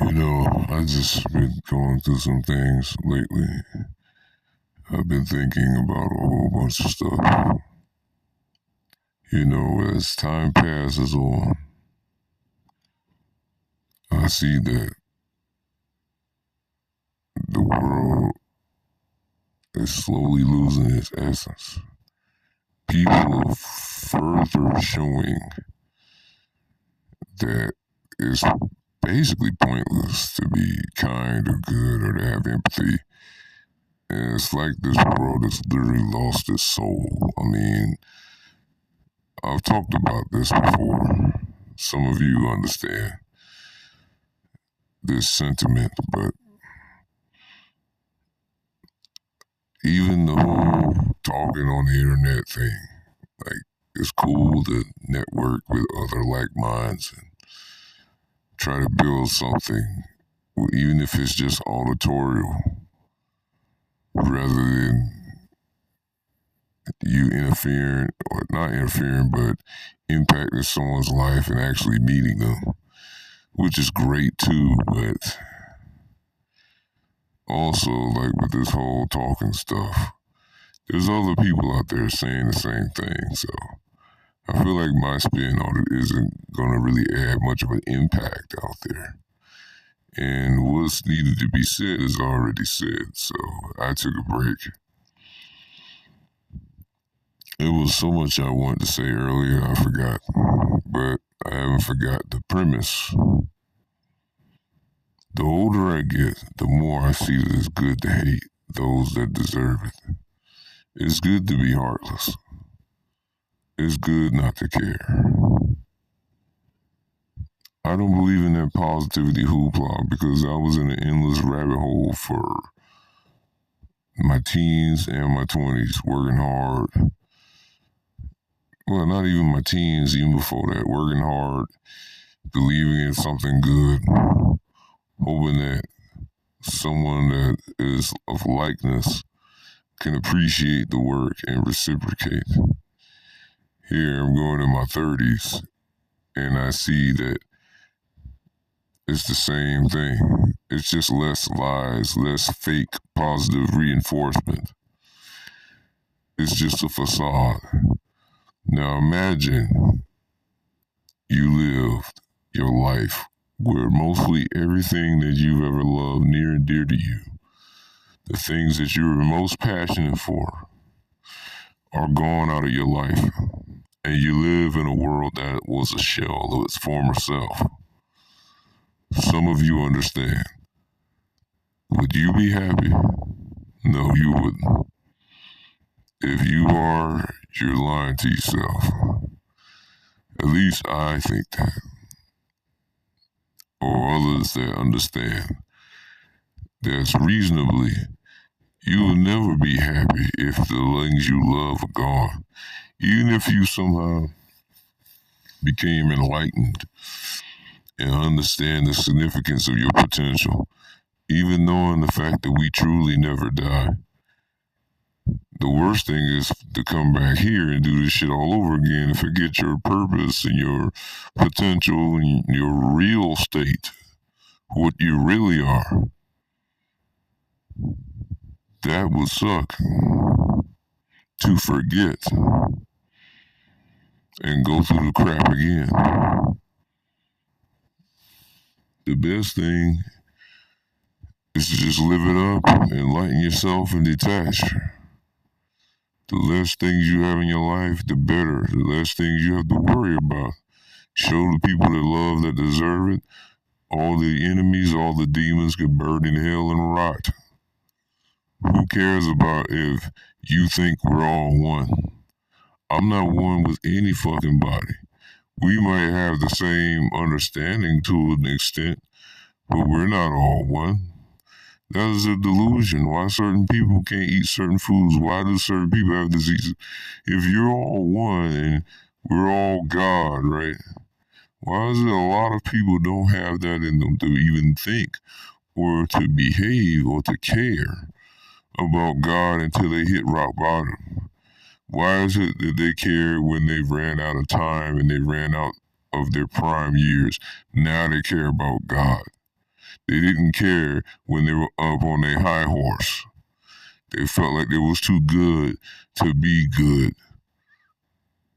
I just been going through some things lately. I've been thinking about a whole bunch of stuff. As time passes on, I see that the world is slowly losing its essence. People are further showing that it's basically pointless to be kind or good or to have empathy. And it's like this world has literally lost its soul. I've talked about this before. Some of you understand this sentiment, but even the whole talking on the internet thing, like it's cool to network with other like minds and try to build something, even if it's just auditorial, rather than you interfering or not interfering, but impacting someone's life and actually meeting them, which is great too, but also like with this whole talking stuff, there's other people out there saying the same thing. So I feel like my spin on it isn't going to really add much of an impact out there. And what's needed to be said is already said. So I took a break. It was so much I wanted to say earlier, I forgot. But I haven't forgot the premise. The older I get, the more I see that it's good to hate those that deserve it. It's good to be heartless. It's good not to care. I don't believe in that positivity hoopla because I was in an endless rabbit hole for my teens and my 20s, working hard. Well, not even my teens, even before that, working hard, believing in something good, hoping that someone that is of likeness can appreciate the work and reciprocate. Here I'm going in my 30s and I see that it's the same thing. It's just less lies, less fake positive reinforcement. It's just a facade. Now imagine you lived your life where mostly everything that you've ever loved near and dear to you, the things that you were most passionate for, are gone out of your life. And you live in a world that was a shell of its former self. Some of you understand. Would you be happy? No, you wouldn't. If you are, you're lying to yourself. At least I think that. Or others that understand. That's reasonably, you will never be happy if the things you love are gone. Even if you somehow became enlightened and understand the significance of your potential, even knowing the fact that we truly never die. The worst thing is to come back here and do this shit all over again and forget your purpose and your potential and your real state, what you really are. That would suck. To forget and go through the crap again. The best thing is to just live it up, enlighten yourself, and detach. The less things you have in your life, the better. The less things you have to worry about. Show the people that love, that deserve it. All the enemies, all the demons can burn in hell and rot. Who cares about if you think we're all one? I'm not one with any fucking body. We might have the same understanding to an extent, but we're not all one. That is a delusion. Why certain people can't eat certain foods? Why do certain people have diseases? If you're all one and we're all God, right? Why is it a lot of people don't have that in them to even think or to behave or to care about God until they hit rock bottom? Why is it that they care when they ran out of time and they ran out of their prime years? Now they care about God. They didn't care when they were up on their high horse. They felt like it was too good to be good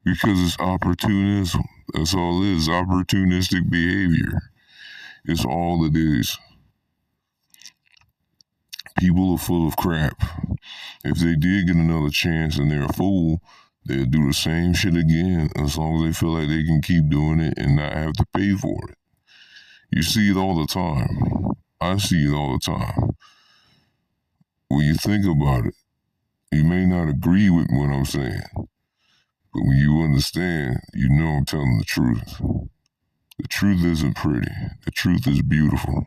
because it's opportunism. That's all it is, opportunistic behavior. It's all it is. People are full of crap. If they did get another chance and they're a fool, they'll do the same shit again as long as they feel like they can keep doing it and not have to pay for it. You see it all the time. I see it all the time. When you think about it, you may not agree with what I'm saying, but when you understand, you know I'm telling the truth. The truth isn't pretty. The truth is beautiful.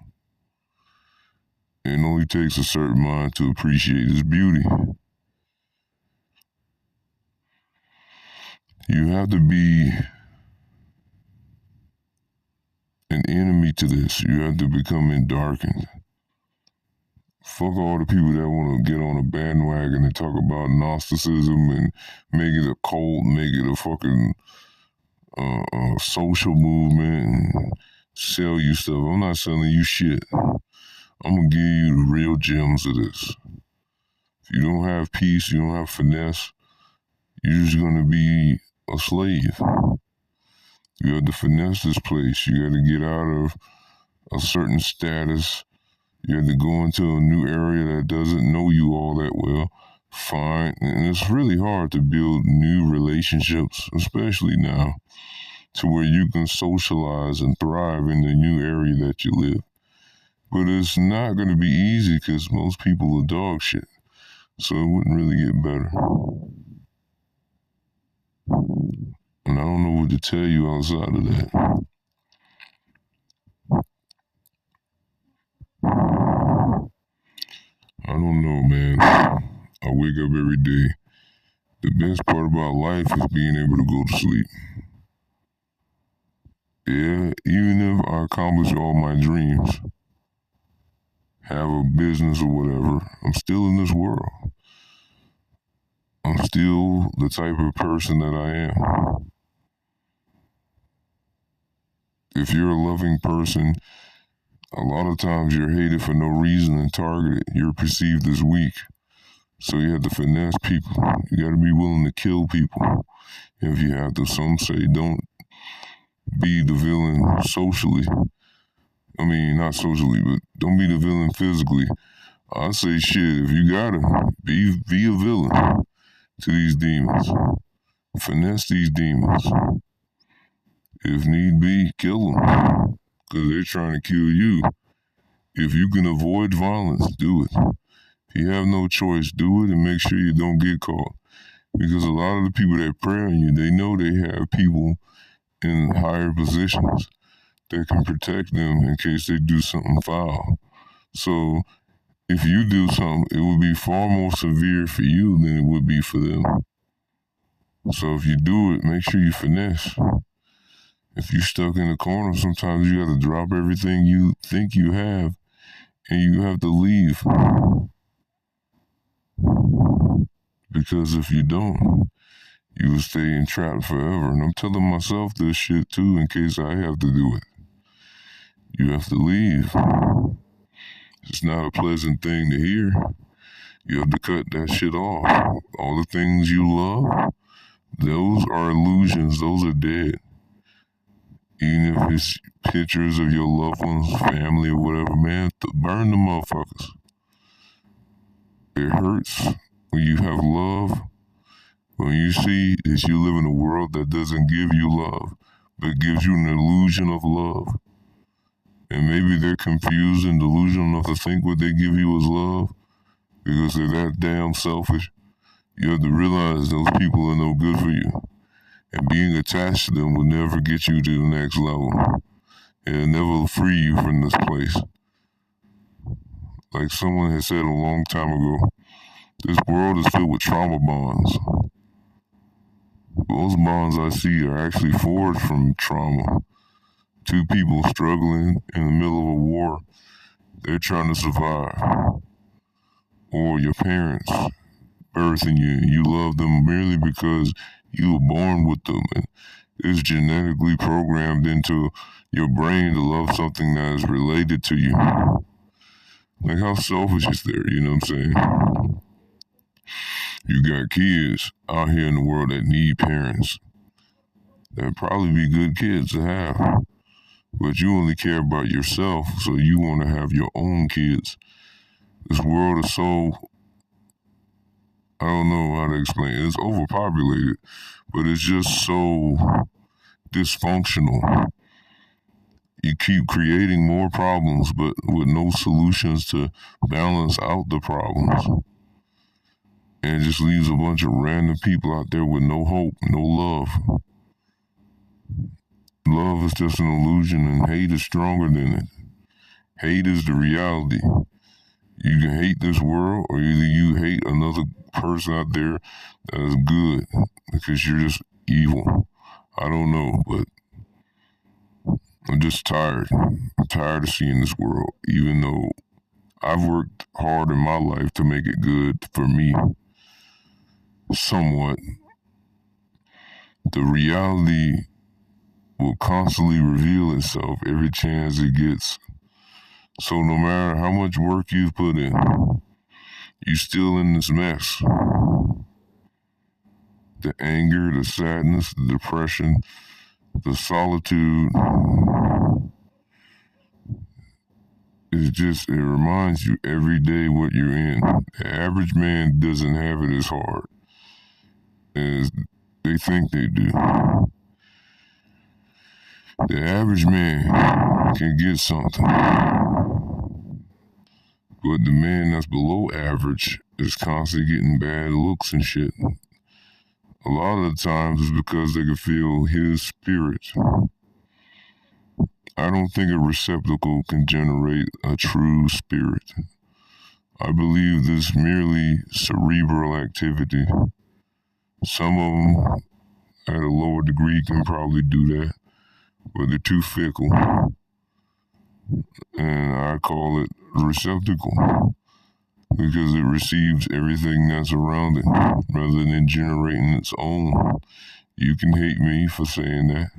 It only takes a certain mind to appreciate its beauty. You have to be an enemy to this. You have to become darkened. Fuck all the people that want to get on a bandwagon and talk about Gnosticism and make it a cult, make it a fucking social movement and sell you stuff. I'm not selling you shit. I'm going to give you the real gems of this. If you don't have peace, you don't have finesse, you're just going to be a slave. You have to finesse this place. You got to get out of a certain status. You have to go into a new area that doesn't know you all that well. Fine. And it's really hard to build new relationships, especially now, to where you can socialize and thrive in the new area that you live. But it's not going to be easy because most people are dog shit. So it wouldn't really get better. And I don't know what to tell you outside of that. I don't know, man. I wake up every day. The best part about life is being able to go to sleep. Yeah, even if I accomplish all my dreams, have a business or whatever, I'm still in this world. I'm still the type of person that I am. If you're a loving person, a lot of times you're hated for no reason and targeted. You're perceived as weak. So you have to finesse people. You got to be willing to kill people if you have to. Some say don't be the villain socially. I mean, not socially, but don't be the villain physically. I say shit, if you got him, be a villain to these demons. Finesse these demons. If need be, kill them. Because they're trying to kill you. If you can avoid violence, do it. If you have no choice, do it and make sure you don't get caught. Because a lot of the people that prey on you, they know they have people in higher positions that can protect them in case they do something foul. So if you do something, it would be far more severe for you than it would be for them. So if you do it, make sure you finesse. If you're stuck in a corner, sometimes you got to drop everything you think you have and you have to leave. Because if you don't, you will stay entrapped forever. And I'm telling myself this shit too in case I have to do it. You have to leave. It's not a pleasant thing to hear. You have to cut that shit off. All the things you love, those are illusions. Those are dead. Even if it's pictures of your loved ones, family, or whatever, man, burn the motherfuckers. It hurts when you have love, when you see that you live in a world that doesn't give you love, but gives you an illusion of love. And maybe they're confused and delusional enough to think what they give you is love because they're that damn selfish. You have to realize those people are no good for you. And being attached to them will never get you to the next level. It'll never free you from this place. Like someone had said a long time ago, this world is filled with trauma bonds. Those bonds I see are actually forged from trauma. Two people struggling in the middle of a war, they're trying to survive. Or your parents birthing you, you love them merely because you were born with them and It's genetically programmed into your brain to love something that is related to you. Like, how selfish is there? You know what I'm saying? You got kids out here in the world that need parents. That'd probably be good kids to have. But you only care about yourself, so you want to have your own kids. This world is so, I don't know how to explain it. It's overpopulated, but it's just so dysfunctional. You keep creating more problems, but with no solutions to balance out the problems. And it just leaves a bunch of random people out there with no hope, no love. Love is just an illusion, and hate is stronger than it. Hate is the reality. You can hate this world, or either you hate another person out there that is good because you're just evil. I don't know, but I'm just tired. I'm tired of seeing this world, even though I've worked hard in my life to make it good for me. Somewhat. The reality will constantly reveal itself every chance it gets. So no matter how much work you've put in, you're still in this mess. The anger, the sadness, the depression, the solitude. It reminds you every day what you're in. The average man doesn't have it as hard as they think they do. The average man can get something, but the man that's below average is constantly getting bad looks and shit. A lot of the times it's because they can feel his spirit. I don't think a receptacle can generate a true spirit. I believe this merely cerebral activity. Some of them at a lower degree can probably do that, but they're too fickle. And I call it receptacle because it receives everything that's around it rather than generating its own. You can hate me for saying that,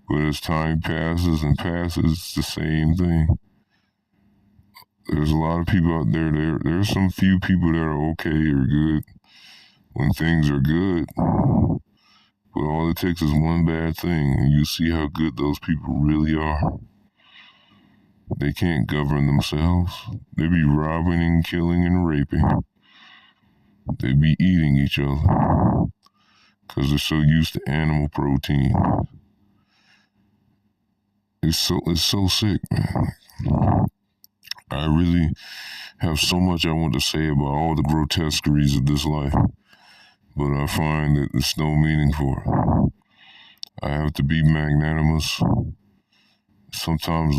but as time passes and passes, it's the same thing. There's a lot of people out there, there's some few people that are okay or good when things are good, but all it takes is one bad thing and you see how good those people really are. They can't govern themselves. They be robbing and killing and raping. They be eating each other because they're so used to animal protein. It's so sick, man. I really have so much I want to say about all the grotesqueries of this life, but I find that there's no meaning for it. I have to be magnanimous, sometimes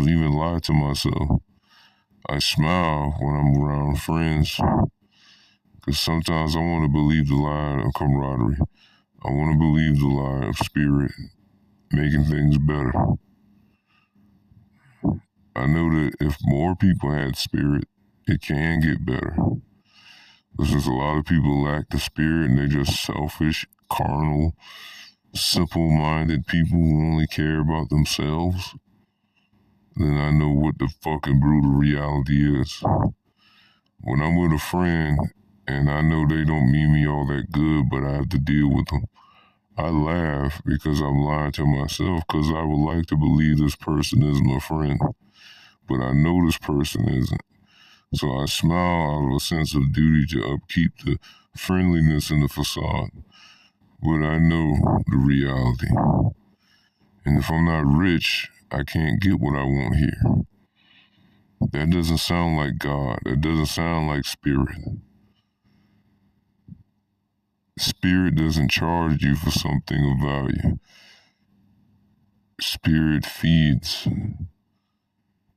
even lie to myself. I smile when I'm around friends, because sometimes I want to believe the lie of camaraderie. I want to believe the lie of spirit, making things better. I know that if more people had spirit, it can get better. But since a lot of people lack the spirit and they're just selfish, carnal, simple-minded people who only care about themselves, then I know what the fucking brutal reality is. When I'm with a friend and I know they don't mean me all that good, but I have to deal with them, I laugh because I'm lying to myself because I would like to believe this person is my friend, but I know this person isn't. So I smile out of a sense of duty to upkeep the friendliness in the facade, but I know the reality. And if I'm not rich, I can't get what I want here. That doesn't sound like God. That doesn't sound like spirit. Spirit doesn't charge you for something of value. Spirit feeds.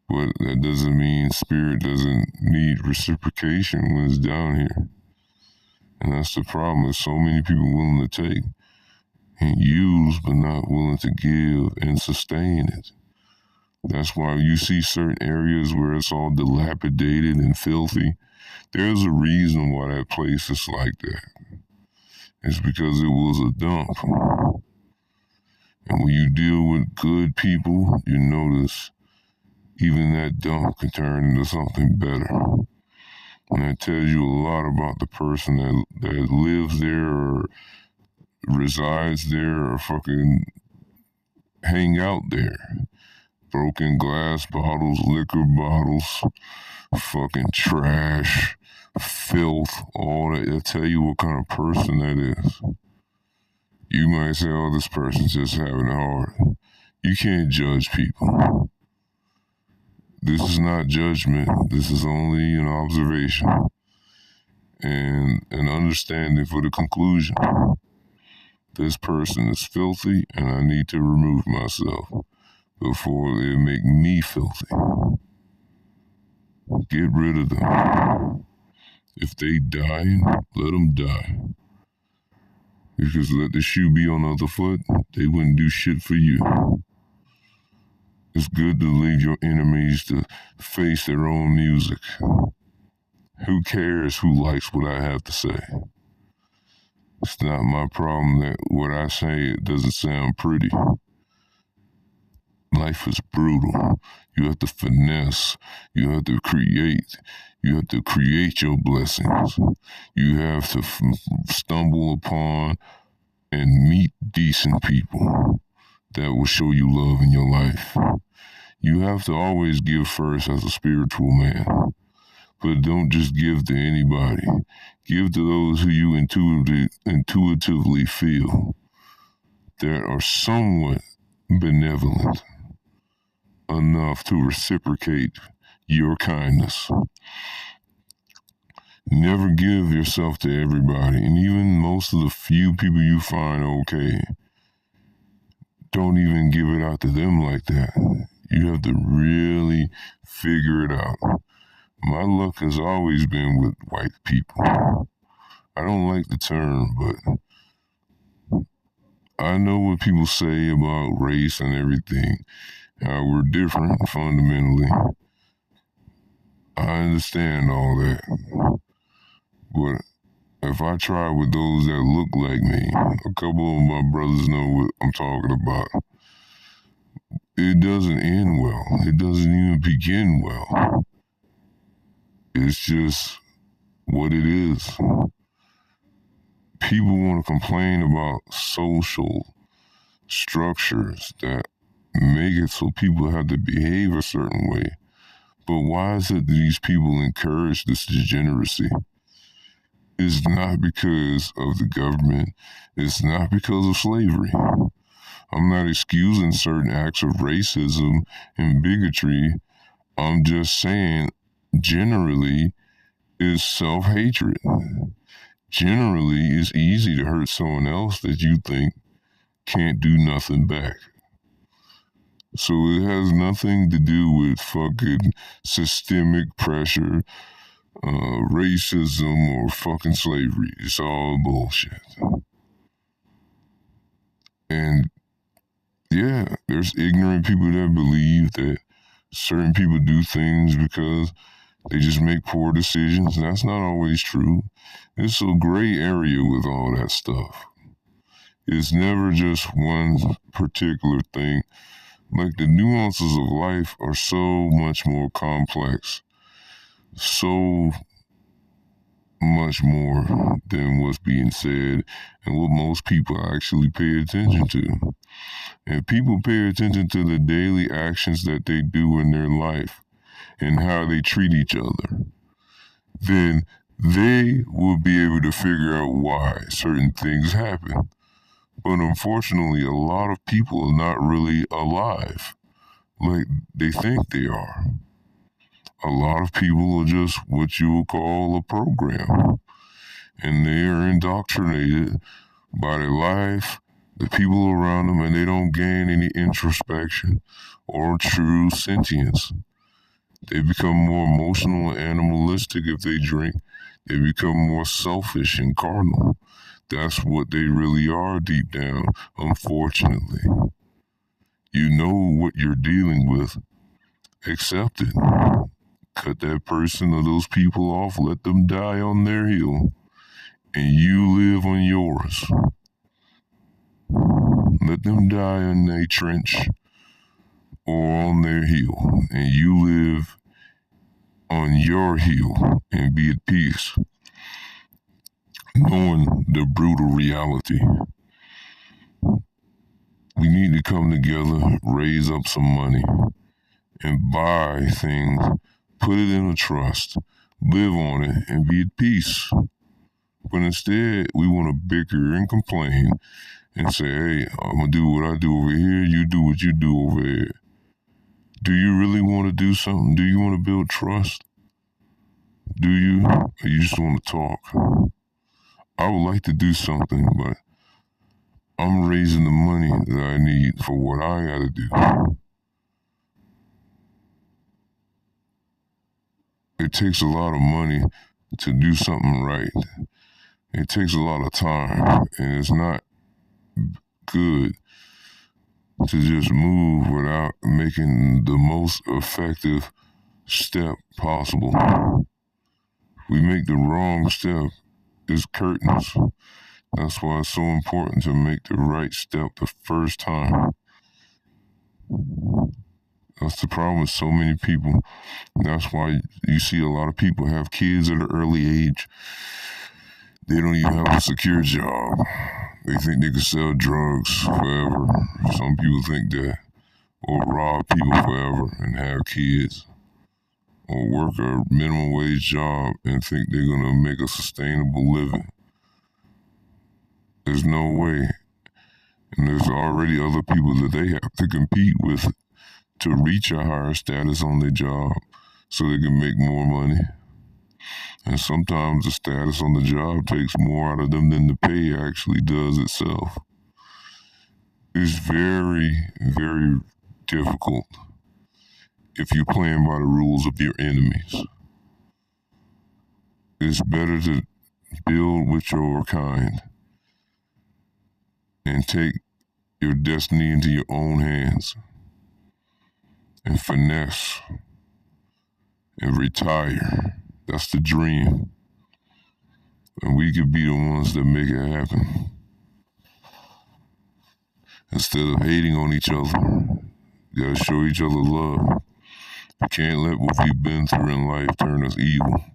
But that doesn't mean spirit doesn't need reciprocation when it's down here. And that's the problem. There's so many people willing to take and use, but not willing to give and sustain it. That's why you see certain areas where it's all dilapidated and filthy. There's a reason why that place is like that. It's because it was a dump. And when you deal with good people, you notice even that dump can turn into something better. And that tells you a lot about the person that lives there or resides there or fucking hang out there. Broken glass bottles, liquor bottles, fucking trash, filth, all that. They'll tell you what kind of person that is. You might say, oh, this person's just having it hard. You can't judge people. This is not judgment. This is only an observation and an understanding for the conclusion. This person is filthy and I need to remove myself before they make me filthy. Get rid of them. If they dying, let them die. Because let the shoe be on the other foot, they wouldn't do shit for you. It's good to leave your enemies to face their own music. Who cares who likes what I have to say? It's not my problem that what I say it doesn't sound pretty. Life is brutal. You have to finesse. You have to create. You have to create your blessings. You have to stumble upon and meet decent people that will show you love in your life. You have to always give first as a spiritual man. But don't just give to anybody. Give to those who you intuitively feel that are somewhat benevolent enough to reciprocate your kindness. Never give yourself to everybody, and even most of the few people you find okay, don't even give it out to them like that. You have to really figure it out. My luck has always been with white people. I don't like the term, but I know what people say about race and everything, how we're different fundamentally. I understand all that. But if I try with those that look like me, a couple of my brothers know what I'm talking about. It doesn't end well. It doesn't even begin well. It's just what it is. People want to complain about social structures that make it so people have to behave a certain way. But why is it that these people encourage this degeneracy? It's not because of the government. It's not because of slavery. I'm not excusing certain acts of racism and bigotry. I'm just saying, generally, it's self-hatred. Generally, it's easy to hurt someone else that you think can't do nothing back. So it has nothing to do with fucking systemic pressure, racism, or fucking slavery. It's all bullshit. And yeah, there's ignorant people that believe that certain people do things because they just make poor decisions. And that's not always true. It's a gray area with all that stuff. It's never just one particular thing. Like the nuances of life are so much more complex. So much more than what's being said and what most people actually pay attention to. And people pay attention to the daily actions that they do in their life and how they treat each other, then they will be able to figure out why certain things happen. But unfortunately, a lot of people are not really alive like they think they are. A lot of people are just what you would call a program. And they are indoctrinated by their life, the people around them, and they don't gain any introspection or true sentience. They become more emotional and animalistic if they drink. They become more selfish and carnal. That's what they really are deep down, unfortunately. You know what you're dealing with. Accept it. Cut that person or those people off. Let them die on their hill. and you live on yours. Let them die in their trench or on their hill, and you live on your hill and be at peace, knowing the brutal reality. We need to come together, raise up some money, and buy things, put it in a trust, live on it, and be at peace. But instead, we want to bicker and complain and say, hey, I'm going to do what I do over here, you do what you do over there. Do you really want to do something? Do you want to build trust? Do you? Or you just want to talk? I would like to do something, but I'm raising the money that I need for what I got to do. It takes a lot of money to do something right. It takes a lot of time, and it's not good to just move without making the most effective step possible. We make the wrong step, it's curtains. That's why it's so important to make the right step the first time. That's the problem with so many people. That's why you see a lot of people have kids at an early age. They don't even have a secure job. They think they can sell drugs forever. Some people think that. Or rob people forever and have kids. Or work a minimum wage job and think they're going to make a sustainable living. There's no way. And there's already other people that they have to compete with to reach a higher status on their job so they can make more money. And sometimes the status on the job takes more out of them than the pay actually does itself. It's very, very difficult if you're playing by the rules of your enemies. It's better to build with your kind and take your destiny into your own hands and finesse and retire. That's the dream. And we could be the ones that make it happen. Instead of hating on each other, you gotta show each other love. We can't let what we've been through in life turn us evil.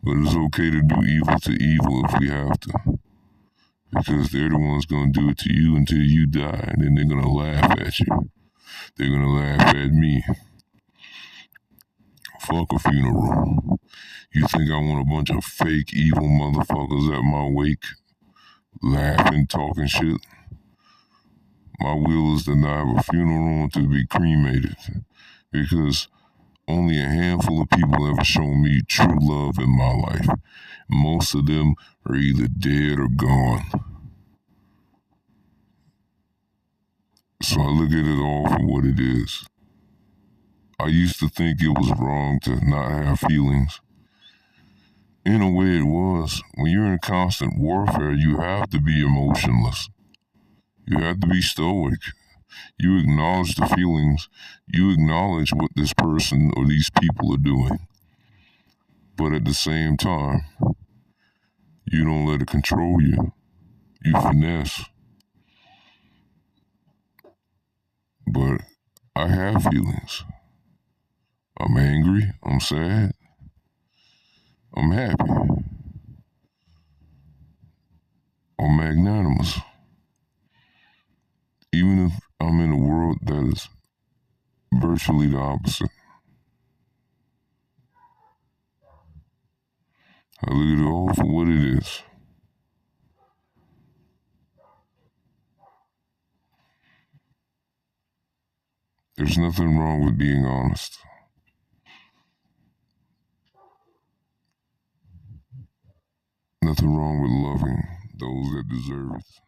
But it's okay to do evil to evil if we have to. Because they're the ones gonna do it to you until you die, and then they're gonna laugh at you. They're gonna laugh at me. Fuck a funeral. You think I want a bunch of fake evil motherfuckers at my wake, laughing, talking shit? My will is to not have a funeral and to be cremated. Because only a handful of people ever shown me true love in my life. Most of them are either dead or gone. So I look at it all for what it is. I used to think it was wrong to not have feelings. In a way, it was. When you're in constant warfare, you have to be emotionless. You have to be stoic. You acknowledge the feelings. You acknowledge what this person or these people are doing. But at the same time, you don't let it control you. You finesse. But I have feelings. I'm angry. I'm sad. I'm happy. I'm magnanimous. Even if I'm in a world that is virtually the opposite. I look at it all for what it is. There's nothing wrong with being honest. Nothing wrong with loving those that deserve it.